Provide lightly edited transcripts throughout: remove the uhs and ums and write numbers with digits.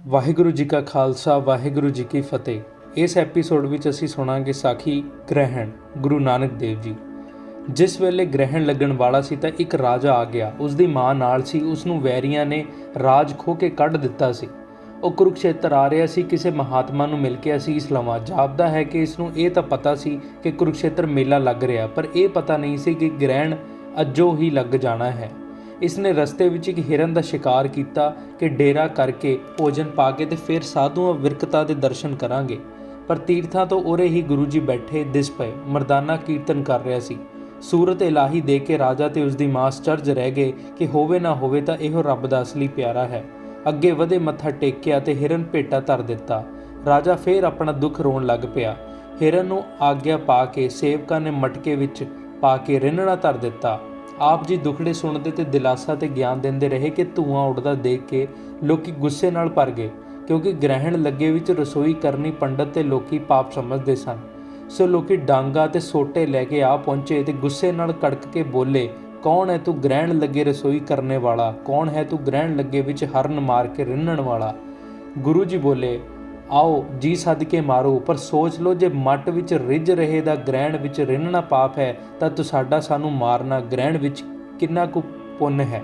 ਵਾਹਿਗੁਰੂ ਜੀ ਕਾ ਖਾਲਸਾ ਵਾਹਿਗੁਰੂ ਜੀ ਕੀ ਫਤਿਹ। ਇਸ ਐਪੀਸੋਡ ਵਿੱਚ ਅਸੀਂ ਸੁਣਾਂਗੇ ਸਾਖੀ ਗ੍ਰਹਿਣ ਗੁਰੂ ਨਾਨਕ ਦੇਵ ਜੀ। ਜਿਸ ਵੇਲੇ ਗ੍ਰਹਿਣ ਲੱਗਣ ਵਾਲਾ ਸੀ ਤਾਂ ਇੱਕ ਰਾਜਾ ਆ ਗਿਆ। ਉਸ ਦੀ ਮਾਂ ਨਾਲ ਸੀ। ਉਸ ਨੂੰ ਵੈਰੀਆਂ ਨੇ ਰਾਜ ਖੋਹ ਕੇ ਕੱਢ ਦਿੱਤਾ ਸੀ। ਉਹ ਕੁਰੂਕਸ਼ੇਤਰ ਆ ਰਿਹਾ ਸੀ। ਕਿਸੇ ਮਹਾਤਮਾ ਨੂੰ ਮਿਲ ਕੇ ਅਸੀਸ ਲਵਾਂ। ਜਾਪਦਾ ਹੈ ਕਿ ਇਸ ਨੂੰ ਇਹ ਤਾਂ ਪਤਾ ਸੀ ਕਿ ਕੁਰੂਕਸ਼ੇਤਰ ਮੇਲਾ ਲੱਗ ਰਿਹਾ, ਪਰ ਇਹ ਪਤਾ ਨਹੀਂ ਸੀ ਕਿ ਗ੍ਰਹਿਣ ਅੱਜੋਂ ਹੀ ਲੱਗ ਜਾਣਾ ਹੈ। ਇਸ ਨੇ ਰਸਤੇ ਵਿੱਚ ਇੱਕ ਹਿਰਨ ਦਾ ਸ਼ਿਕਾਰ ਕੀਤਾ ਕਿ ਡੇਰਾ ਕਰਕੇ ਭੋਜਨ ਪਾ ਕੇ ਤੇ ਫਿਰ ਸਾਧੂਆਂ ਵਿਰਕਤਾ ਦੇ ਦਰਸ਼ਨ ਕਰਾਂਗੇ। ਪਰ ਤੀਰਥਾਂ ਤੋਂ ਉਰੇ ਹੀ ਗੁਰੂ ਜੀ ਬੈਠੇ ਦਿਸ ਪਏ। ਮਰਦਾਨਾ ਕੀਰਤਨ ਕਰ ਰਿਹਾ ਸੀ। ਸੂਰਤ ਇਲਾਹੀ ਦੇ ਕੇ ਰਾਜਾ ਤੇ ਉਸ ਦੀ ਮਾਂ ਅਚਰਜ ਰਹਿ ਗਏ ਕਿ ਹੋਵੇ ਨਾ ਹੋਵੇ ਤਾਂ ਇਹੋ ਰੱਬ ਦਾ ਅਸਲੀ ਪਿਆਰਾ ਹੈ। ਅੱਗੇ ਵਧੇ, ਮੱਥਾ ਟੇਕਿਆ ਤੇ ਹਿਰਨ ਭੇਟਾ ਧਰ ਦਿੱਤਾ। ਰਾਜਾ ਫੇਰ ਆਪਣਾ ਦੁੱਖ ਰੋਣ ਲੱਗ ਪਿਆ। ਹਿਰਨ ਨੂੰ ਆਗਿਆ ਪਾ ਕੇ ਸੇਵਕਾਂ ਨੇ ਮਟਕੇ ਵਿੱਚ ਪਾ ਕੇ ਰਿੰਨਣਾ ਧਰ ਦਿੱਤਾ। ਆਪ ਜੀ ਦੁਖੜੇ ਸੁਣਦੇ ਤੇ ਦਿਲਾਸਾ ਤੇ ਗਿਆਨ ਦਿੰਦੇ ਰਹੇ ਕਿ ਧੂਆਂ ਉੱਡਦਾ ਦੇਖ ਕੇ ਲੋਕੀ ਗੁੱਸੇ ਨਾਲ ਭਰ ਗਏ, ਕਿਉਂਕਿ ਗ੍ਰਹਿਣ ਲੱਗੇ ਵਿੱਚ ਰਸੋਈ ਕਰਨੀ ਪੰਡਤ ਤੇ ਲੋਕੀ ਪਾਪ ਸਮਝਦੇ ਸਨ। ਸੋ ਲੋਕੀ ਡਾਂਗਾ ਤੇ ਸੋਟੇ ਲੈ ਕੇ ਆ ਪਹੁੰਚੇ ਤੇ ਗੁੱਸੇ ਨਾਲ ਕੜਕ ਕੇ ਬੋਲੇ, ਕੌਣ ਹੈ ਤੂੰ ਗ੍ਰਹਿਣ ਲੱਗੇ ਰਸੋਈ ਕਰਨੇ ਵਾਲਾ? ਕੌਣ ਹੈ ਤੂੰ ਗ੍ਰਹਿਣ ਲੱਗੇ ਵਿੱਚ ਹਰਨ ਮਾਰ ਕੇ ਰਿੰਨਣ ਵਾਲਾ? ਗੁਰੂ ਜੀ ਬੋਲੇ, ਆਓ ਜੀ ਸੱਦ ਕੇ ਮਾਰੋ, ਪਰ ਸੋਚ ਲਓ ਜੇ ਮੱਟ ਵਿੱਚ ਰਿੱਝ ਰਹੇ ਦਾ ਗ੍ਰਹਿਣ ਵਿੱਚ ਰਿੰਨਣਾ ਪਾਪ ਹੈ ਤਾਂ ਤੁਹਾਡਾ ਸਾਨੂੰ ਮਾਰਨਾ ਗ੍ਰਹਿਣ ਵਿੱਚ ਕਿੰਨਾ ਕੁ ਪੁੰਨ ਹੈ।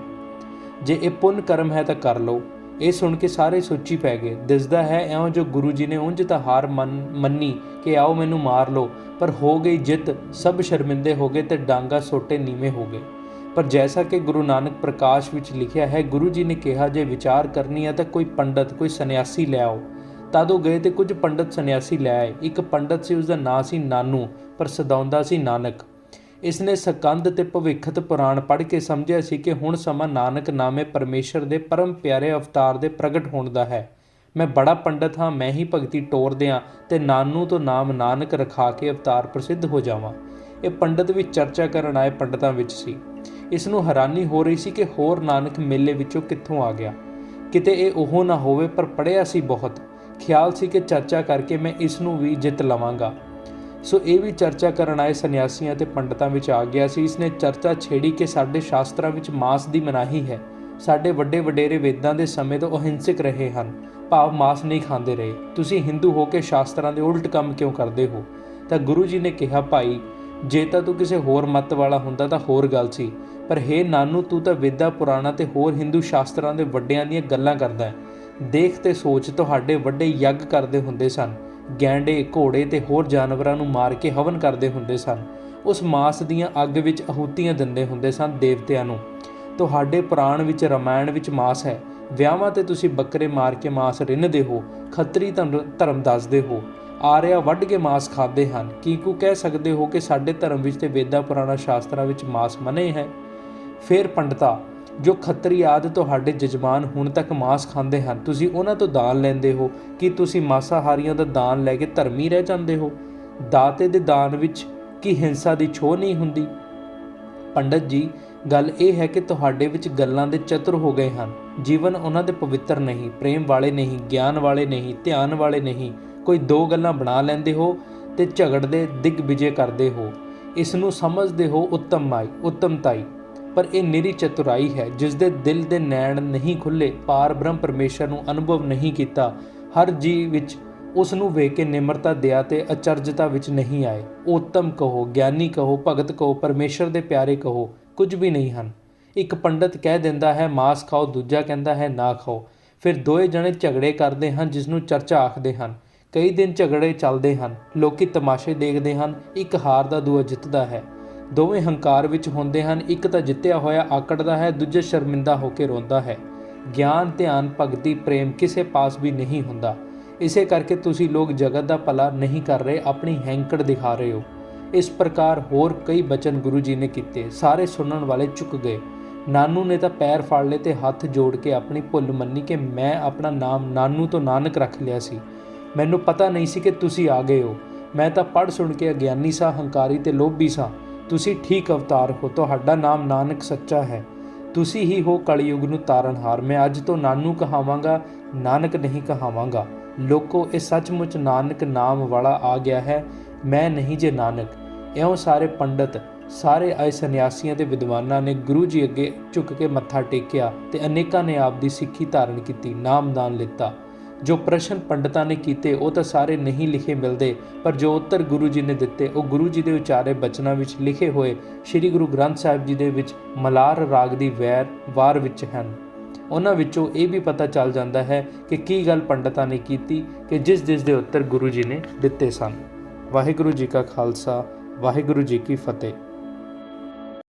ਜੇ ਇਹ ਪੁੰਨ ਕਰਮ ਹੈ ਤਾਂ ਕਰ ਲਓ। ਇਹ ਸੁਣ ਕੇ ਸਾਰੇ ਸੋਚੀ ਪੈ ਗਏ। ਦਿਸਦਾ ਹੈ ਇਉਂ ਜੋ ਗੁਰੂ ਜੀ ਨੇ ਉਂਝ ਤਾਂ ਹਾਰ ਮੰਨੀ ਕਿ ਆਓ ਮੈਨੂੰ ਮਾਰ ਲਓ, ਪਰ ਹੋ ਗਈ ਜਿੱਤ। ਸਭ ਸ਼ਰਮਿੰਦੇ ਹੋ ਗਏ ਤੇ ਡਾਂਗਾ ਸੋਟੇ ਨੀਵੇਂ ਹੋ ਗਏ। ਪਰ ਜੈਸਾ ਕਿ ਗੁਰੂ ਨਾਨਕ ਪ੍ਰਕਾਸ਼ ਵਿੱਚ ਲਿਖਿਆ ਹੈ, ਗੁਰੂ ਜੀ ਨੇ ਕਿਹਾ ਜੇ ਵਿਚਾਰ ਕਰਨੀ ਹੈ ਤਾਂ ਕੋਈ ਪੰਡਤ ਕੋਈ ਸੰਨਿਆਸੀ ਲੈ ਆਓ। ਤਦ ਉਹ ਗਏ ਤੇ ਕੁਝ ਪੰਡਤ ਸੰਨਿਆਸੀ ਲੈ ਆਏ। ਇੱਕ ਪੰਡਤ ਸੀ, ਉਸਦਾ ਨਾਂ ਸੀ ਨਾਨੂ, ਪਰ ਸਦਾਉਂਦਾ ਸੀ ਨਾਨਕ। ਇਸਨੇ ਸਕੰਦ ਤੇ ਭਵਿੱਖਤ ਪੁਰਾਣ ਪੜ੍ਹ ਕੇ ਸਮਝਿਆ ਸੀ ਕਿ ਹੁਣ ਸਮਾਂ ਨਾਨਕ ਨਾਮੇ ਪਰਮੇਸ਼ਰ ਦੇ ਪਰਮ ਪਿਆਰੇ ਅਵਤਾਰ ਦੇ ਪ੍ਰਗਟ ਹੋਣ ਦਾ ਹੈ। ਮੈਂ ਬੜਾ ਪੰਡਤ ਹਾਂ, ਮੈਂ ਹੀ ਭਗਤੀ ਟੋਰ ਦਿਆਂ ਤੇ ਨਾਨੂ ਤੋਂ ਨਾਮ ਨਾਨਕ ਰਖਾ ਕੇ ਅਵਤਾਰ ਪ੍ਰਸਿੱਧ ਹੋ ਜਾਵਾਂ। ਇਹ ਪੰਡਤ ਵੀ ਚਰਚਾ ਕਰਨ ਆਏ ਪੰਡਤਾਂ ਵਿੱਚ ਸੀ। ਇਸ ਨੂੰ ਹੈਰਾਨੀ ਹੋ ਰਹੀ ਸੀ ਕਿ ਹੋਰ ਨਾਨਕ ਮੇਲੇ ਵਿੱਚੋਂ ਕਿੱਥੋਂ ਆ ਗਿਆ। ਕਿਤੇ ਇਹ ਉਹ ਨਾ ਹੋਵੇ, ਪਰ ਪੜ੍ਹਿਆ ਸੀ ਬਹੁਤ। ਖਿਆਲ ਸੀ ਕਿ ਚਰਚਾ ਕਰਕੇ ਮੈਂ ਇਸ ਨੂੰ ਵੀ ਜਿੱਤ ਲਵਾਂਗਾ। ਸੋ ਇਹ ਵੀ ਚਰਚਾ ਕਰਨ ਆਏ ਸੰਨਿਆਸੀਆਂ ਤੇ ਪੰਡਤਾਂ ਵਿੱਚ ਆ ਗਿਆ ਸੀ। ਇਸਨੇ ਚਰਚਾ ਛੇੜੀ ਕਿ ਸਾਡੇ ਸ਼ਾਸਤਰਾਂ ਵਿੱਚ ਮਾਸ ਦੀ ਮਨਾਹੀ ਹੈ। ਸਾਡੇ ਵੱਡੇ ਵਡੇਰੇ ਵੇਦਾਂ ਦੇ ਸਮੇਂ ਤੋਂ ਅਹਿੰਸਕ ਰਹੇ ਹਨ, ਭਾਵ ਮਾਸ ਨਹੀਂ ਖਾਂਦੇ ਰਹੇ। ਤੁਸੀਂ ਹਿੰਦੂ ਹੋ ਕੇ ਸ਼ਾਸਤਰਾਂ ਦੇ ਉਲਟ ਕੰਮ ਕਿਉਂ ਕਰਦੇ ਹੋ? ਤਾਂ ਗੁਰੂ ਜੀ ਨੇ ਕਿਹਾ, ਭਾਈ ਜੇ ਤਾਂ ਤੂੰ ਕਿਸੇ ਹੋਰ ਮੱਤ ਵਾਲਾ ਹੁੰਦਾ ਤਾਂ ਹੋਰ ਗੱਲ ਸੀ, ਪਰ ਹੇ ਨਾਨੂ, ਤੂੰ ਤਾਂ ਵੇਦਾਂ ਪੁਰਾਣਾ ਤੇ ਹੋਰ ਹਿੰਦੂ ਸ਼ਾਸਤਰਾਂ ਦੇ ਵੱਡਿਆਂ ਦੀਆਂ ਗੱਲਾਂ ਕਰਦਾ ਹੈ। ਦੇਖ ਤੇ ਸੋਚ, ਤੁਹਾਡੇ ਵੱਡੇ ਯੱਗ ਕਰਦੇ ਹੁੰਦੇ ਸਨ। ਗੈਂਡੇ ਘੋੜੇ ਤੇ ਹੋਰ ਜਾਨਵਰਾਂ ਨੂੰ ਮਾਰ ਕੇ ਹਵਨ ਕਰਦੇ ਹੁੰਦੇ ਸਨ। ਉਸ ਮਾਸ ਦੀਆਂ ਅੱਗ ਵਿੱਚ ਆਹੂਤੀਆਂ ਦਿੰਦੇ ਹੁੰਦੇ ਸਨ ਦੇਵਤਿਆਂ ਨੂੰ। ਤੁਹਾਡੇ ਪੁਰਾਣ ਵਿੱਚ ਰਾਮਾਇਣ ਵਿੱਚ ਮਾਸ ਹੈ। ਵਿਆਹਾਂ ਤੇ ਤੁਸੀਂ ਬੱਕਰੇ ਮਾਰ ਕੇ ਮਾਸ ਰਿੰਨਦੇ ਹੋ। ਖੱਤਰੀ ਧਰਮ ਦੱਸਦੇ ਹੋ। ਆਰਿਆ ਵੱਢ ਕੇ ਮਾਸ ਖਾਂਦੇ ਹਨ। ਕਿਉਂ ਕਹਿ ਸਕਦੇ ਹੋ ਕਿ ਸਾਡੇ ਧਰਮ ਵਿੱਚ ਤੇ ਵੇਦਾਂ ਪੁਰਾਣਾ ਸ਼ਾਸਤਰਾਂ ਵਿੱਚ ਮਾਸ ਮਨ੍ਹੇ ਹੈ? ਫਿਰ ਪੰਡਤਾ, ਜੋ ਖੱਤਰੀ ਆਦਿ ਤੁਹਾਡੇ ਜਜਮਾਨ ਹੁਣ ਤੱਕ ਮਾਸ ਖਾਂਦੇ ਹਨ, ਤੁਸੀਂ ਉਹਨਾਂ ਤੋਂ ਦਾਨ ਲੈਂਦੇ ਹੋ। ਕਿ ਤੁਸੀਂ ਮਾਸਾਹਾਰੀਆਂ ਦਾ ਦਾਨ ਲੈ ਕੇ ਧਰਮੀ ਰਹਿ ਜਾਂਦੇ ਹੋ? ਦਾਤੇ ਦੇ ਦਾਨ ਵਿੱਚ ਕੀ ਹਿੰਸਾ ਦੀ ਛੋਹ ਨਹੀਂ ਹੁੰਦੀ? ਪੰਡਤ ਜੀ, ਗੱਲ ਇਹ ਹੈ ਕਿ ਤੁਹਾਡੇ ਵਿੱਚ ਗੱਲਾਂ ਦੇ ਚਤੁਰ ਹੋ ਗਏ ਹਨ। ਜੀਵਨ ਉਹਨਾਂ ਦੇ ਪਵਿੱਤਰ ਨਹੀਂ, ਪ੍ਰੇਮ ਵਾਲੇ ਨਹੀਂ, ਗਿਆਨ ਵਾਲੇ ਨਹੀਂ, ਧਿਆਨ ਵਾਲੇ ਨਹੀਂ। ਕੋਈ ਦੋ ਗੱਲਾਂ ਬਣਾ ਲੈਂਦੇ ਹੋ ਤੇ ਝਗੜਦੇ ਦਿਗਵਿਜੇ ਕਰਦੇ ਹੋ। ਇਸ ਨੂੰ ਸਮਝਦੇ ਹੋ ਉੱਤਮਤਾਈ, ਪਰ ਇਹ ਨਿਰੀ ਚਤੁਰਾਈ ਹੈ। ਜਿਸ ਦੇ ਦਿਲ ਦੇ ਨੈਣ ਨਹੀਂ ਖੁੱਲ੍ਹੇ, ਪਾਰ ਬ੍ਰਹਮ ਪਰਮੇਸ਼ਰ ਨੂੰ ਅਨੁਭਵ ਨਹੀਂ ਕੀਤਾ, ਹਰ ਜੀਵ ਵਿੱਚ ਉਸ ਨੂੰ ਵੇਖ ਕੇ ਨਿਮਰਤਾ, ਦਇਆ ਤੇ ਅਚਰਜਤਾ ਵਿੱਚ ਨਹੀਂ ਆਏ। ਉੱਤਮ ਕਹੋ, ਗਿਆਨੀ ਕਹੋ, ਭਗਤ ਕਹੋ, ਪਰਮੇਸ਼ਰ ਦੇ ਪਿਆਰੇ ਕਹੋ, ਕੁਝ ਵੀ ਨਹੀਂ ਹਨ। ਇੱਕ ਪੰਡਤ ਕਹਿ ਦਿੰਦਾ ਹੈ ਮਾਸ ਖਾਓ, ਦੂਜਾ ਕਹਿੰਦਾ ਹੈ ਨਾ ਖਾਓ। ਫਿਰ ਦੋਏ ਜਣੇ ਝਗੜੇ ਕਰਦੇ ਹਨ, ਜਿਸ ਨੂੰ ਚਰਚਾ ਆਖਦੇ ਹਨ। ਕਈ ਦਿਨ ਝਗੜੇ ਚੱਲਦੇ ਹਨ। ਲੋਕੀ ਤਮਾਸ਼ੇ ਦੇਖਦੇ ਹਨ। ਇੱਕ ਹਾਰਦਾ, ਦੂਆ ਜਿੱਤਦਾ ਹੈ। ਦੋਵੇਂ ਹੰਕਾਰ ਵਿੱਚ ਹੁੰਦੇ ਹਨ। ਇੱਕ ਤਾਂ ਜਿੱਤਿਆ ਹੋਇਆ ਆਕੜਦਾ ਹੈ, ਦੂਜਾ ਸ਼ਰਮਿੰਦਾ ਹੋ ਕੇ ਰੋਂਦਾ ਹੈ। ਗਿਆਨ, ਧਿਆਨ, ਭਗਤੀ, ਪ੍ਰੇਮ ਕਿਸੇ ਪਾਸ ਵੀ ਨਹੀਂ ਹੁੰਦਾ। ਇਸੇ ਕਰਕੇ ਤੁਸੀਂ ਲੋਕ ਜਗਤ ਦਾ ਭਲਾ ਨਹੀਂ ਕਰ ਰਹੇ, ਆਪਣੀ ਹੈਂਕੜ ਦਿਖਾ ਰਹੇ ਹੋ। ਇਸ ਪ੍ਰਕਾਰ ਹੋਰ ਕਈ ਬਚਨ ਗੁਰੂ ਜੀ ਨੇ ਕੀਤੇ। ਸਾਰੇ ਸੁਣਨ ਵਾਲੇ ਚੁੱਕ ਗਏ। ਨਾਨੂ ਨੇ ਤਾਂ ਪੈਰ ਫੜ ਲਏ ਤੇ ਹੱਥ ਜੋੜ ਕੇ ਆਪਣੀ ਭੁੱਲ ਮੰਨੀ ਕਿ ਮੈਂ ਆਪਣਾ ਨਾਮ ਨਾਨੂ ਤੋਂ ਨਾਨਕ ਰੱਖ ਲਿਆ ਸੀ। ਮੈਨੂੰ ਪਤਾ ਨਹੀਂ ਸੀ ਕਿ ਤੁਸੀਂ ਆ ਗਏ ਹੋ। ਮੈਂ ਤਾਂ ਪੜ੍ਹ ਸੁਣ ਕੇ ਅਗਿਆਨੀ ਸਾਂ, ਹੰਕਾਰੀ ਤੇ ਲੋਭੀ ਸਾਂ। ਤੁਸੀਂ ਠੀਕ ਅਵਤਾਰ ਹੋ। ਤੁਹਾਡਾ ਨਾਮ ਨਾਨਕ ਸੱਚਾ ਹੈ। ਤੁਸੀਂ ਹੀ ਹੋ ਕਲਯੁਗ ਨੂੰ ਤਾਰਨਹਾਰ। ਮੈਂ ਅੱਜ ਤੋਂ ਨਾਨੂ ਕਹਾਵਾਂਗਾ, ਨਾਨਕ ਨਹੀਂ ਕਹਾਵਾਂਗਾ। ਲੋਕੋ, ਇਹ ਸੱਚਮੁੱਚ ਨਾਨਕ ਨਾਮ ਵਾਲਾ ਆ ਗਿਆ ਹੈ, ਮੈਂ ਨਹੀਂ ਜੇ ਨਾਨਕ। ਇਉਂ ਸਾਰੇ ਪੰਡਤ, ਸਾਰੇ ਆਏ ਸੰਨਿਆਸੀਆਂ ਤੇ ਵਿਦਵਾਨਾਂ ਨੇ ਗੁਰੂ ਜੀ ਅੱਗੇ ਝੁੱਕ ਕੇ ਮੱਥਾ ਟੇਕਿਆ ਤੇ ਅਨੇਕਾਂ ਨੇ ਆਪ ਦੀ ਸਿੱਖੀ ਧਾਰਨ ਕੀਤੀ, ਨਾਮਦਾਨ ਲਿੱਤਾ। ਜੋ ਪ੍ਰਸ਼ਨ ਪੰਡਤਾਂ ਨੇ ਕੀਤੇ ਉਹ ਤਾਂ ਸਾਰੇ ਨਹੀਂ ਲਿਖੇ ਮਿਲਦੇ, ਪਰ ਜੋ ਉੱਤਰ ਗੁਰੂ ਜੀ ਨੇ ਦਿੱਤੇ ਉਹ ਗੁਰੂ ਜੀ ਦੇ ਉਚਾਰੇ ਬਚਨਾਂ ਵਿੱਚ ਲਿਖੇ ਹੋਏ ਸ੍ਰੀ ਗੁਰੂ ਗ੍ਰੰਥ ਸਾਹਿਬ ਜੀ ਦੇ ਵਿੱਚ ਮਲਾਰ ਰਾਗ ਦੀ ਵਾਰ ਵਿੱਚ ਹਨ। ਉਹਨਾਂ ਵਿੱਚੋਂ ਇਹ ਵੀ ਪਤਾ ਚੱਲ ਜਾਂਦਾ ਹੈ ਕਿ ਕੀ ਗੱਲ ਪੰਡਤਾਂ ਨੇ ਕੀਤੀ ਕਿ ਜਿਸ ਦੇ ਉੱਤਰ ਗੁਰੂ ਜੀ ਨੇ ਦਿੱਤੇ ਸਨ। ਵਾਹਿਗੁਰੂ ਜੀ ਕਾ ਖਾਲਸਾ, ਵਾਹਿਗੁਰੂ ਜੀ ਕੀ ਫਤਿਹ।